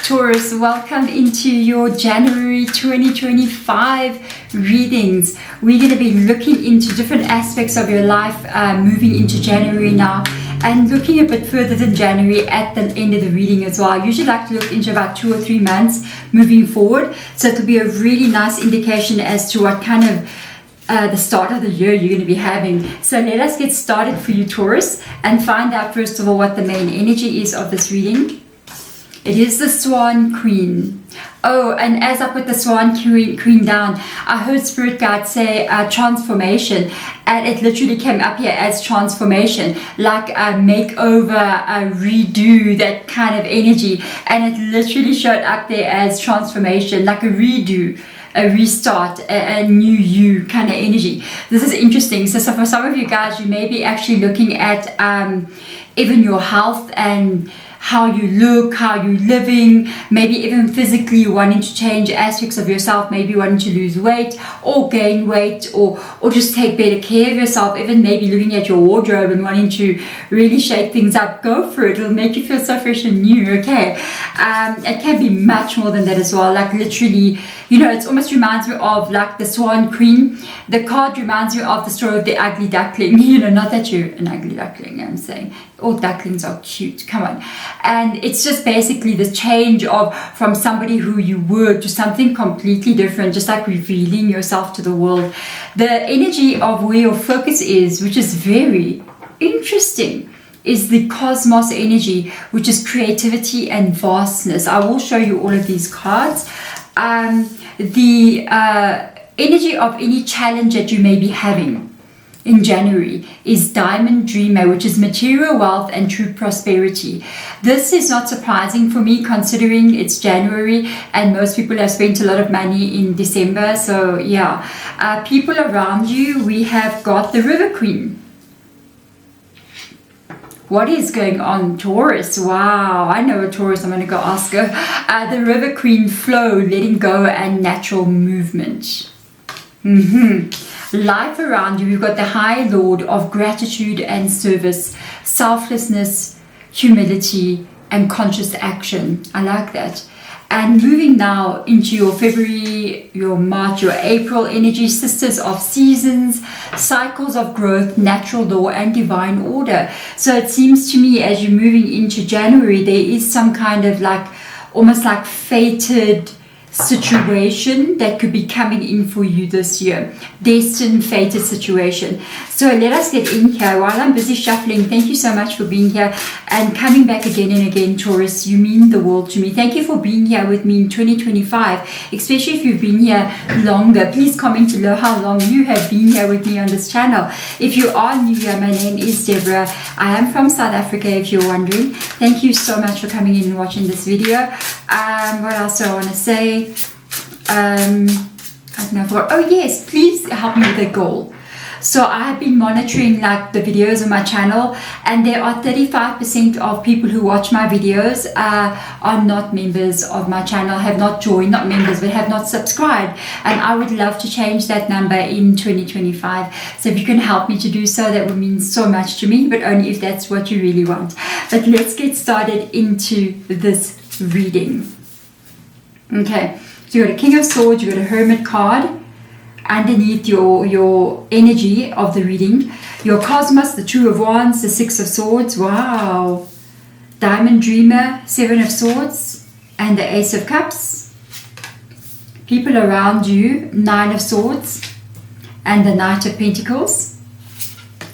Taurus, welcome into your January 2025 readings. We're going to be looking into different aspects of your life moving into January now, and looking a bit further than January at the end of the reading as well. I usually like to look into about 2 or 3 months moving forward, so it'll be a really nice indication as to what kind of the start of the year you're going to be having. So let us get started for you, Taurus, and find out first of all what the main energy is of this reading. It is the Swan Queen. Oh, and as I put the Swan Queen down, I heard Spirit Guide say transformation, and it literally came up here as transformation, like a makeover, a redo, that kind of energy, and it literally showed up there as transformation, like a redo, a restart, a new you kind of energy. This is interesting. So for some of you guys, you may be actually looking at even your health and how you look, how you're living, maybe even physically wanting to change aspects of yourself, maybe wanting to lose weight or gain weight, or just take better care of yourself, even maybe looking at your wardrobe and wanting to really shake things up. Go for it. It'll make you feel so fresh and new, okay? It can be much more than that as well, like literally, you know, it almost reminds me of like the Swan Queen. The card reminds me of the story of the ugly duckling, you know, not that you're an ugly duckling, I'm saying. All ducklings are cute, come on. And it's just basically the change of from somebody who you were to something completely different, just like revealing yourself to the world. The energy of where your focus is, which is very interesting, is the cosmos energy, which is creativity and vastness. I will show you all of these cards. The energy of any challenge that you may be having in January is Diamond Dreamer, which is material wealth and true prosperity. This is not surprising for me, considering it's January and most people have spent a lot of money in December. So yeah, people around you, we have got the River Queen. What is going on, Taurus? Wow, I know a Taurus, I'm going to go ask her. The River Queen, flow, letting go, and natural movement. Life around you, we've got the High Lord of gratitude and service, selflessness, humility, and conscious action. I like that. And moving now into your February, your March, your April energy, sisters of seasons, cycles of growth, natural law, and divine order. So it seems to me as you're moving into January, there is some kind of like, almost like fated situation that could be coming in for you this year. Destined, fated situation. So let us get in here while I'm busy shuffling. Thank you so much for being here and coming back again and again, Taurus. You mean the world to me. Thank you for being here with me in 2025, especially if you've been here longer. Please comment below how long you have been here with me on this channel. If you are new here, my name is Deborah. I am from South Africa, if you're wondering. Thank you so much for coming in and watching this video. What else do I want to say? I don't know. Oh yes, please help me with a goal. So I have been monitoring like the videos on my channel, and there are 35% of people who watch my videos are not members of my channel, have not joined, not members, but have not subscribed. And I would love to change that number in 2025. So if you can help me to do so, that would mean so much to me, but only if that's what you really want. But let's get started into this reading. Okay, so you got a King of Swords, you got a Hermit card underneath your energy of the reading. Your Cosmos, the Two of Wands, the Six of Swords. Wow. Diamond Dreamer, Seven of Swords, and the Ace of Cups. People around you, Nine of Swords, and the Knight of Pentacles.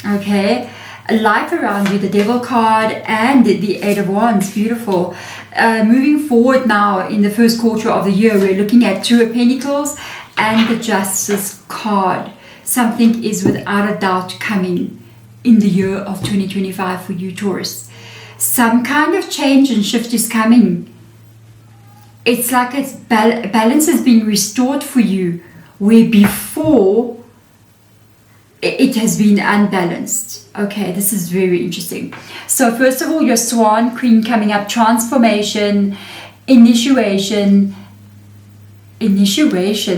Okay. Life around you, the Devil card, and the Eight of Wands. Beautiful. Moving forward now in the first quarter of the year, we're looking at Two of Pentacles and the Justice card. Something is without a doubt coming in the year of 2025 for you, Taurus. Some kind of change and shift is coming. It's like balance is being restored for you, where before it has been unbalanced. Okay, this is very interesting. So first of all, your Swan Queen coming up, transformation, initiation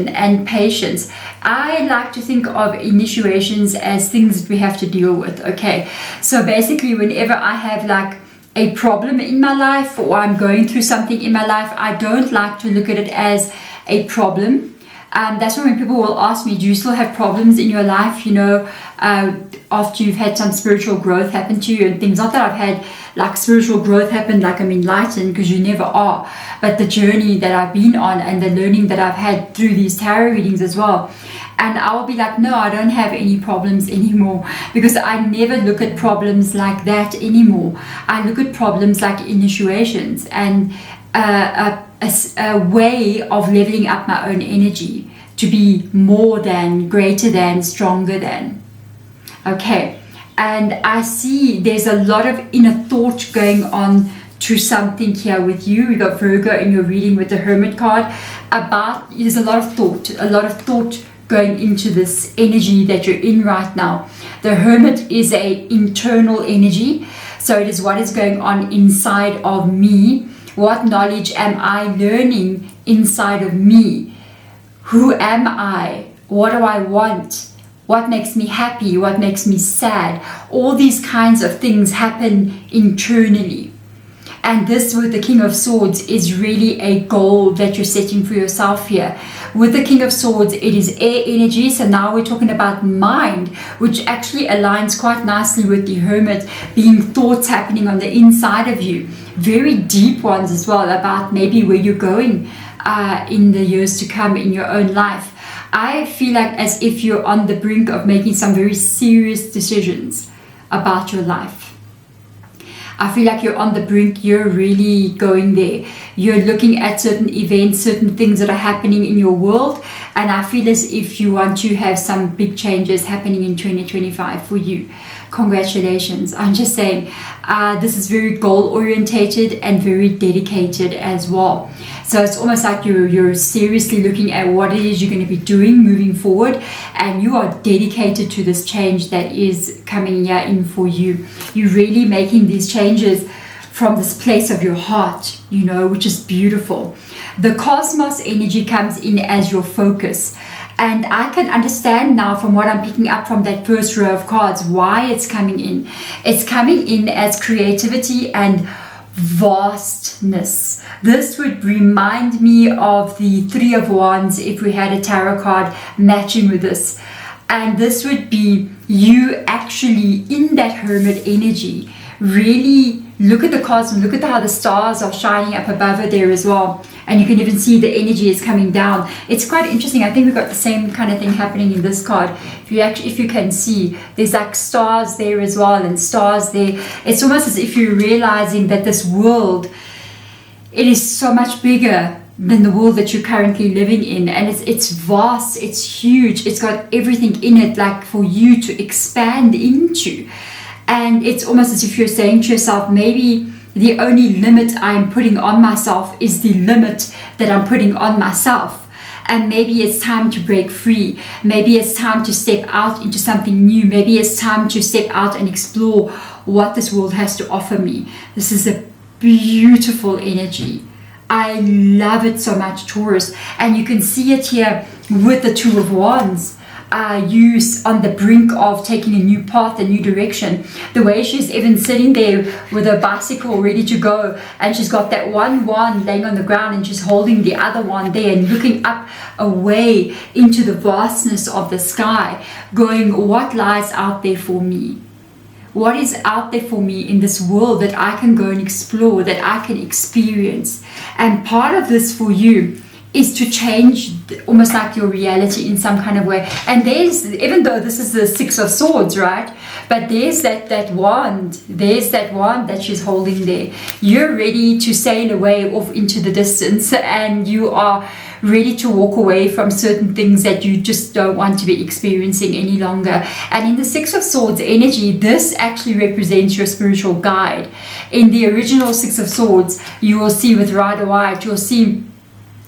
and patience. I like to think of initiations as things that we have to deal with. Okay, so basically whenever I have like a problem in my life, or I'm going through something in my life, I don't like to look at it as a problem. That's why when people will ask me, do you still have problems in your life, you know, after you've had some spiritual growth happen to you and things? Not that I've had like spiritual growth happen, like I'm enlightened, because you never are, but the journey that I've been on and the learning that I've had through these tarot readings as well. And I'll be like, no, I don't have any problems anymore, because I never look at problems like that anymore. I look at problems like initiations and a way of leveling up my own energy to be more than, greater than, stronger than. Okay, and I see there's a lot of inner thought going on to something here with you. We got Virgo in your reading with the Hermit card. There's a lot of thought going into this energy that you're in right now. The Hermit is a internal energy, so it is what is going on inside of me. What knowledge am I learning inside of me? Who am I? What do I want? What makes me happy? What makes me sad? All these kinds of things happen internally. And this with the King of Swords is really a goal that you're setting for yourself here. With the King of Swords, it is air energy. So now we're talking about mind, which actually aligns quite nicely with the Hermit, being thoughts happening on the inside of you. Very deep ones as well, about maybe where you're going in the years to come in your own life. I feel like as if you're on the brink of making some very serious decisions about your life. I feel like you're on the brink, you're really going there. You're looking at certain events, certain things that are happening in your world, and I feel as if you want to have some big changes happening in 2025 for you. Congratulations. I'm just saying, this is very goal-orientated and very dedicated as well. So it's almost like you're seriously looking at what it is you're going to be doing moving forward, and you are dedicated to this change that is coming here in for you. You're really making these changes from this place of your heart, you know, which is beautiful. The cosmos energy comes in as your focus. And I can understand now from what I'm picking up from that first row of cards why it's coming in. It's coming in as creativity and vastness. This would remind me of the Three of Wands if we had a tarot card matching with this. And this would be you actually in that Hermit energy. Really look at the cosmos, look at how the stars are shining up above it there as well. And you can even see the energy is coming down. It's quite interesting. I think we've got the same kind of thing happening in this card. If you can see, there's like stars there as well and stars there. It's almost as if you're realizing that this world, it is so much bigger than the world that you're currently living in, and it's vast, it's huge, it's got everything in it like for you to expand into. And it's almost as if you're saying to yourself, maybe the only limit I'm putting on myself is the limit that I'm putting on myself. And maybe it's time to break free. Maybe it's time to step out into something new. Maybe it's time to step out and explore what this world has to offer me. This is a beautiful energy. I love it so much, Taurus. And you can see it here with the Two of Wands. You on the brink of taking a new path, a new direction. The way she's even sitting there with her bicycle ready to go, and she's got that one wand laying on the ground and she's holding the other one there and looking up away into the vastness of the sky, going, what lies out there for me? What is out there for me in this world that I can go and explore, that I can experience? And part of this for you is to change almost like your reality in some kind of way. And there's, even though this is the Six of Swords, right? But there's that wand. There's that wand that she's holding there. You're ready to sail away off into the distance, and you are ready to walk away from certain things that you just don't want to be experiencing any longer. And in the Six of Swords energy, this actually represents your spiritual guide. In the original Six of Swords, you will see with Rider White, you'll see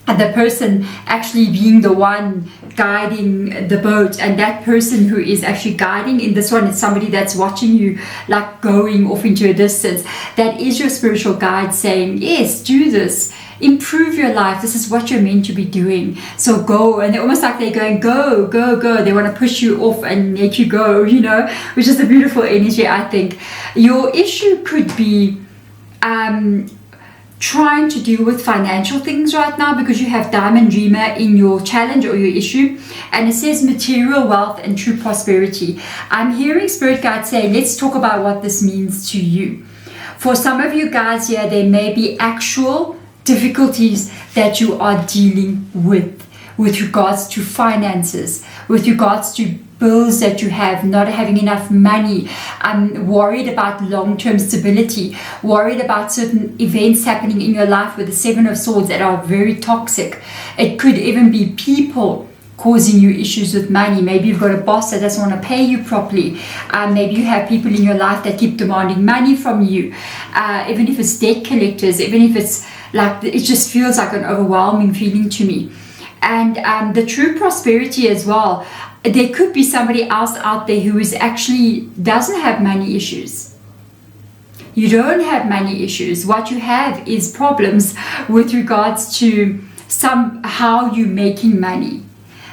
the person actually being the one guiding the boat, and that person who is actually guiding in this one is somebody that's watching you like going off into a distance. That is your spiritual guide saying, yes, do this, improve your life, this is what you're meant to be doing, so go. And they're almost like they're going, go, go, go. They want to push you off and make you go, you know, which is a beautiful energy. I think your issue could be trying to deal with financial things right now, because you have Diamond Dreamer in your challenge or your issue, and it says material wealth and true prosperity. I'm hearing Spirit Guide say, let's talk about what this means to you. For some of you guys here, there may be actual difficulties that you are dealing with regards to finances, with regards to bills that you have, not having enough money, worried about long-term stability, worried about certain events happening in your life with the Seven of Swords that are very toxic. It could even be people causing you issues with money. Maybe you've got a boss that doesn't want to pay you properly. Maybe you have people in your life that keep demanding money from you. Even if it's debt collectors, even if it's like, it just feels like an overwhelming feeling to me. And the true prosperity as well. There could be somebody else out there who is actually doesn't have money issues. You don't have money issues. What you have is problems with regards to somehow you making money.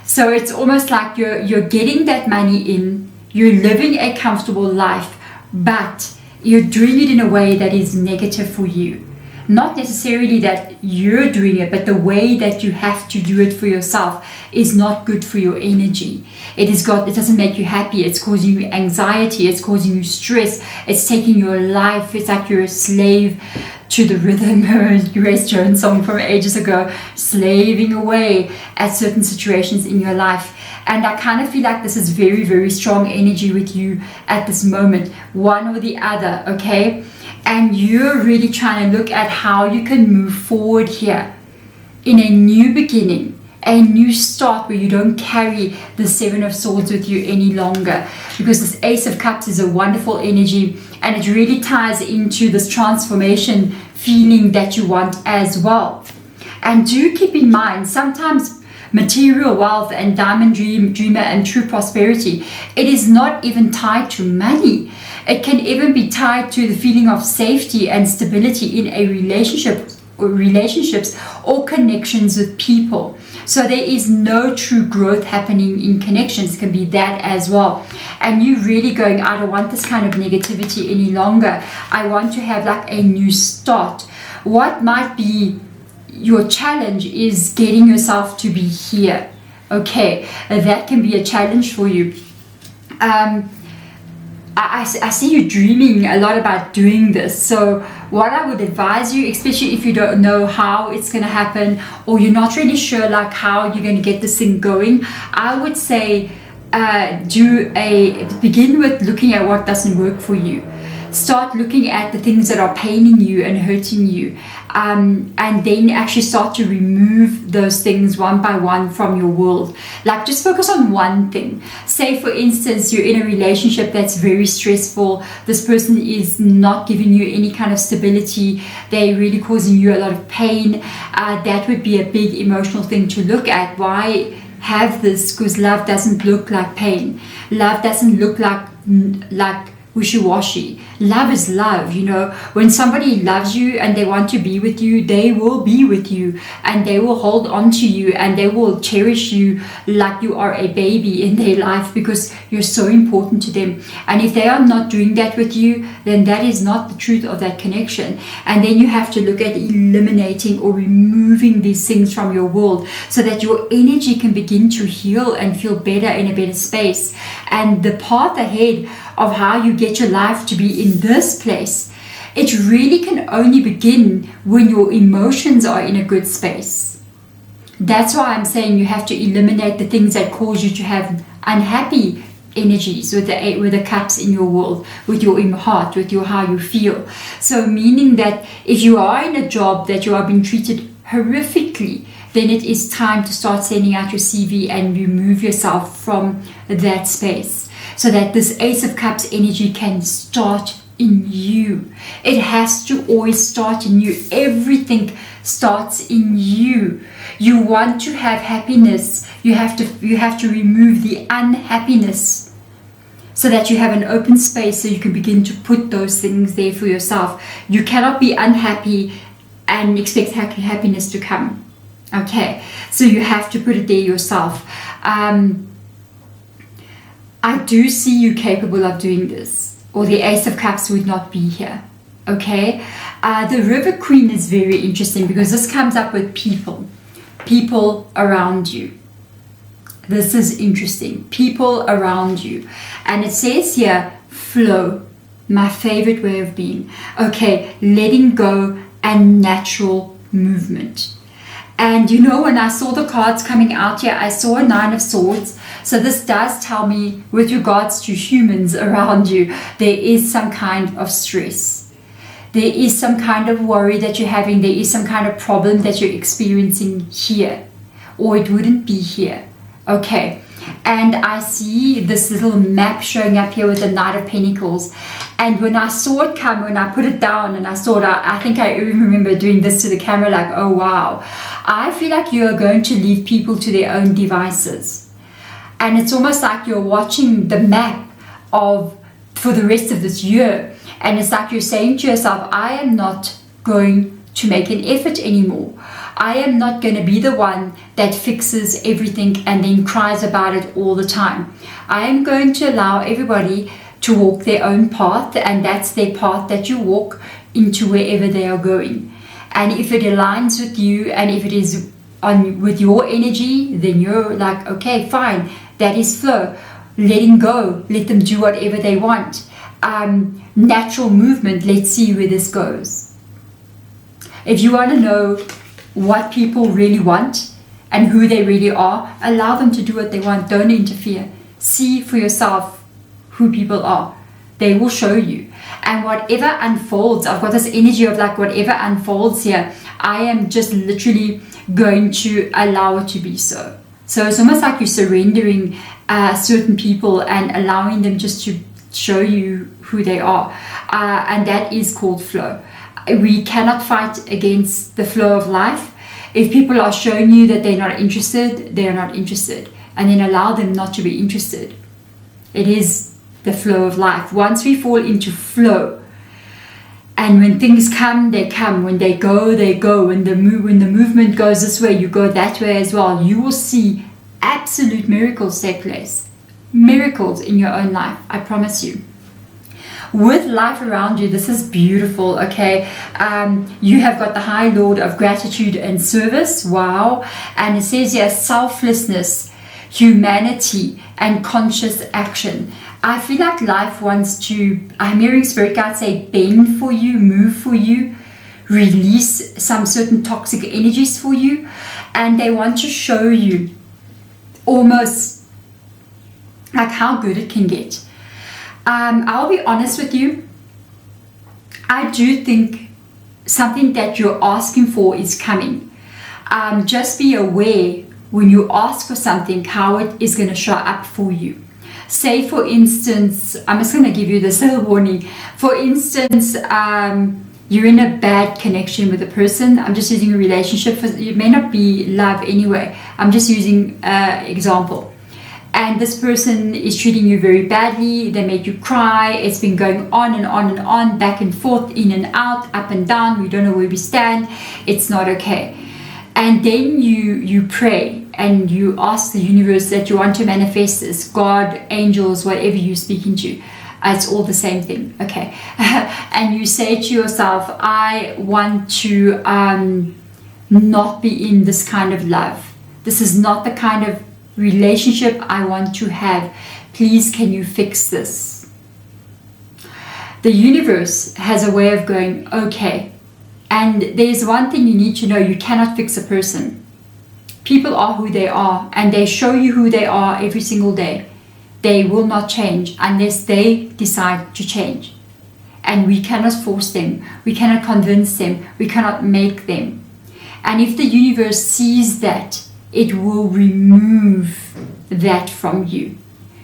So it's almost like you're getting that money in, you're living a comfortable life, but you're doing it in a way that is negative for you. Not necessarily that you're doing it, but the way that you have to do it for yourself is not good for your energy. It doesn't make you happy. It's causing you anxiety. It's causing you stress. It's taking your life. It's like you're a slave to the rhythm. Grace Jones' song from ages ago, slaving away at certain situations in your life. And I kind of feel like this is very, very strong energy with you at this moment, one or the other, okay? And you're really trying to look at how you can move forward here in a new beginning, a new start where you don't carry the Seven of Swords with you any longer. Because this Ace of Cups is a wonderful energy, and it really ties into this transformation feeling that you want as well. And do keep in mind, sometimes material wealth and Diamond Dreamer and true prosperity, it is not even tied to money. It can even be tied to the feeling of safety and stability in a relationship or relationships or connections with people. So there is no true growth happening in connections. It can be that as well. And you really going, I don't want this kind of negativity any longer. I want to have like a new start. What might be your challenge is getting yourself to be here. Okay, that can be a challenge for you. I see you dreaming a lot about doing this. So what I would advise you, especially if you don't know how it's going to happen, or you're not really sure like how you're going to get this thing going, I would say begin with looking at what doesn't work for you. Start looking at the things that are paining you and hurting you, and then actually start to remove those things one by one from your world. Like, just focus on one thing. Say for instance, you're in a relationship that's very stressful. This person is not giving you any kind of stability. They're really causing you a lot of pain. That would be a big emotional thing to look at. Why have this? Because love doesn't look like pain. Love doesn't look like wishy-washy. Love is love, you know. When somebody loves you and they want to be with you, they will be with you, and they will hold on to you, and they will cherish you like you are a baby in their life, because you're so important to them. And if they are not doing that with you, then that is not the truth of that connection. And then you have to look at eliminating or removing these things from your world, so that your energy can begin to heal and feel better in a better space. And the path ahead of how you get your life to be in this place, it really can only begin when your emotions are in a good space. That's why I'm saying you have to eliminate the things that cause you to have unhappy energies with the cups in your world, with your heart, with your how you feel. So meaning that if you are in a job that you are being treated horrifically, then it is time to start sending out your CV and remove yourself from that space, so that this Ace of Cups energy can start in you. It has to always start in you. Everything starts in you. You want to have happiness. You have to remove the unhappiness, so that you have an open space, so you can begin to put those things there for yourself. You cannot be unhappy and expect happiness to come. Okay, so you have to put it there yourself. I do see you capable of doing this, or the Ace of Cups would not be here. Okay, The River Queen is very interesting because this comes up with people around you. This is interesting. People around you. And it says here, flow, my favorite way of being. Okay, letting go and natural movement. And you know, when I saw the cards coming out here, I saw a 9 of Swords. So this does tell me, with regards to humans around you, there is some kind of stress. There is some kind of worry that you're having. There is some kind of problem that you're experiencing here, or it wouldn't be here. Okay, and I see this little map showing up here with the Knight of Pentacles. And when I saw it come, when I put it down and I saw it, I think I even remember doing this to the camera, like, oh wow. I feel like you are going to leave people to their own devices. And it's almost like you're watching the map for the rest of this year. And it's like you're saying to yourself, I am not going to make an effort anymore. I am not going to be the one that fixes everything and then cries about it all the time. I am going to allow everybody to walk their own path, and that's their path that you walk into wherever they are going. And if it aligns with you and if it is with your energy, then you're like, okay, fine, that is flow. Letting go, let them do whatever they want. Natural movement, let's see where this goes. If you want to know what people really want and who they really are, allow them to do what they want. Don't interfere. See for yourself who people are. They will show you. And whatever unfolds, I've got this energy of like whatever unfolds here, I am just literally going to allow it to be so. So it's almost like you're surrendering certain people and allowing them just to show you who they are. And that is called flow. We cannot fight against the flow of life. If people are showing you that they're not interested, they're not interested. And then allow them not to be interested. It is the flow of life. Once we fall into flow, and when things come, they come. When they go, they go. When the movement goes this way, you go that way as well. You will see absolute miracles take place. Miracles in your own life, I promise you. With life around you, this is beautiful, okay? You have got the High Lord of Gratitude and Service, wow. And it says here, selflessness, humanity, and conscious action. I feel like life wants to, I'm hearing Spirit Guide say, bend for you, move for you, release some certain toxic energies for you. And they want to show you almost like how good it can get. I'll be honest with you. I do think something that you're asking for is coming. Just be aware when you ask for something, how it is going to show up for you. Say, for instance, I'm just going to give you this little warning. For instance, you're in a bad connection with a person. I'm just using a relationship. It may not be love anyway. I'm just using example. And this person is treating you very badly. They make you cry. It's been going on and on and on, back and forth, in and out, up and down. We don't know where we stand. It's not okay. And then you pray and you ask the universe that you want to manifest this, God, angels, whatever you're speaking to. It's all the same thing, okay? And you say to yourself, I want to not be in this kind of love. This is not the kind of relationship I want to have. Please, can you fix this? The universe has a way of going, okay. And there's one thing you need to know, you cannot fix a person. People are who they are, and they show you who they are every single day. They will not change unless they decide to change. And we cannot force them. We cannot convince them. We cannot make them. And if the universe sees that, it will remove that from you,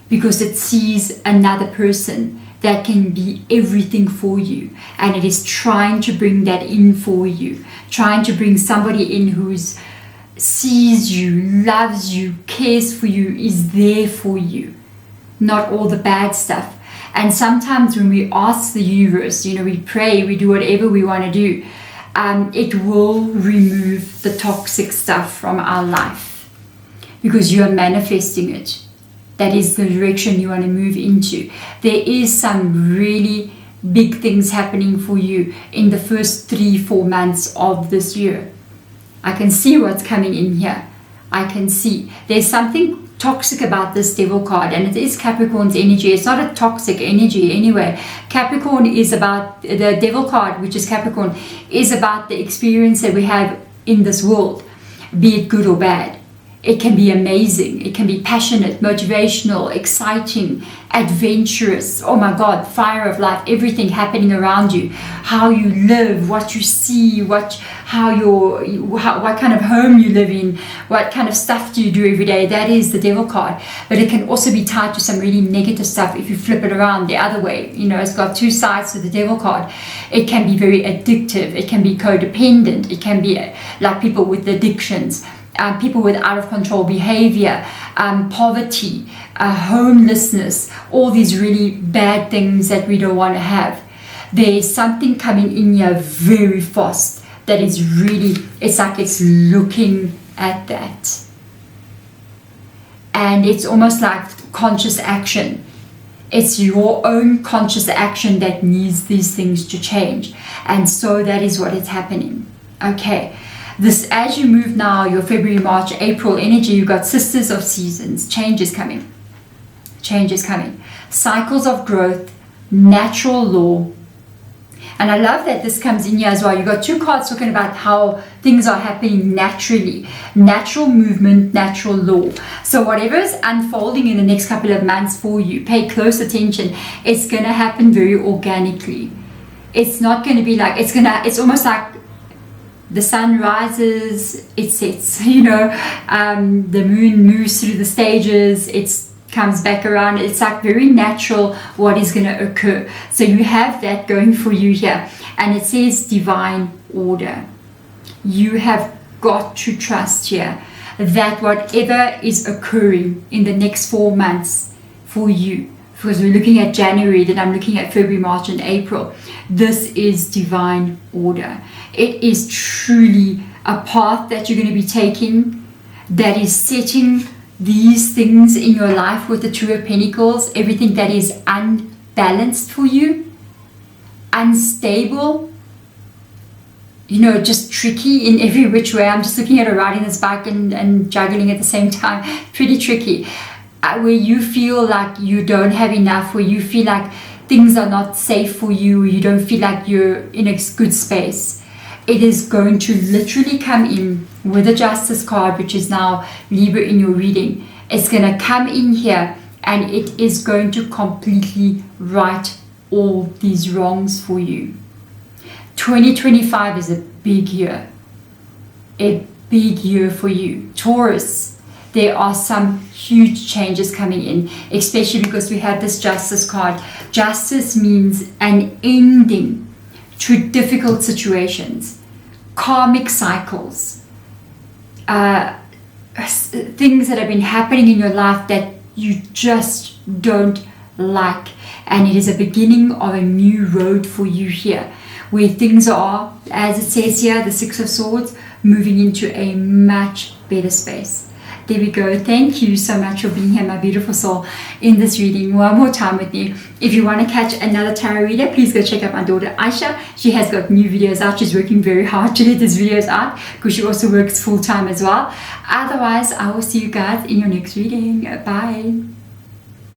because it sees another person that can be everything for you, and it is trying to bring that in for you, trying to bring somebody in who sees you, loves you, cares for you, is there for you, not all the bad stuff. And sometimes when we ask the universe, we pray, we do whatever we want to do, it will remove the toxic stuff from our life, because you are manifesting it. That is the direction you want to move into. There is some really big things happening for you in the first 3-4 months of this year. I can see what's coming in here. I can see there's something toxic about this devil card, and it is Capricorn's energy. It's not a toxic energy anyway. Capricorn is about, the devil card, which is Capricorn, is about the experience that we have in this world, be it good or bad. It can be amazing, it can be passionate, motivational, exciting, adventurous. Oh my God, fire of life, everything happening around you, how you live, what you see, what kind of home you live in, what kind of stuff do you do every day. That is the devil card. But it can also be tied to some really negative stuff if you flip it around the other way. You know, it's got two sides to the devil card. It can be very addictive, it can be codependent, it can be like people with addictions. People with out of control behavior, poverty, homelessness, all these really bad things that we don't want to have. There's something coming in here very fast that is really, it's like it's looking at that. And it's almost like conscious action. It's your own conscious action that needs these things to change. And so that is what is happening. Okay. This, as you move now, your February, March, April energy, you've got sisters of seasons, change is coming. Change is coming. Cycles of growth, natural law. And I love that this comes in here as well. You've got two cards talking about how things are happening naturally. Natural movement, natural law. So whatever is unfolding in the next couple of months for you, pay close attention. It's going to happen very organically. It's not going to be like, it's almost like the sun rises, it sets, you know, the moon moves through the stages, it comes back around. It's like very natural what is going to occur. So you have that going for you here. And it says divine order. You have got to trust here that whatever is occurring in the next 4 months for you, because we're looking at January, then I'm looking at February, March, and April. This is divine order. It is truly a path that you're going to be taking that is setting these things in your life with the Two of Pentacles, everything that is unbalanced for you, unstable, you know, just tricky in every which way. I'm just looking at her riding this bike and juggling at the same time. Pretty tricky. Where you feel like you don't have enough, where you feel like things are not safe for you, you don't feel like you're in a good space. It is going to literally come in with the Justice card, which is now Libra in your reading. It's going to come in here and it is going to completely right all these wrongs for you. 2025 is a big year. A big year for you. Taurus, there are some huge changes coming in, especially because we have this Justice card. Justice means an ending to difficult situations, karmic cycles, things that have been happening in your life that you just don't like. And it is a beginning of a new road for you here, where things are, as it says here, the Six of Swords, moving into a much better space. There we go. Thank you so much for being here, my beautiful soul, in this reading one more time with me. If you want to catch another tarot reader, please go check out my daughter Aisha. She has got new videos out. She's working very hard to get these videos out because she also works full-time as well. Otherwise, I will see you guys in your next reading. Bye.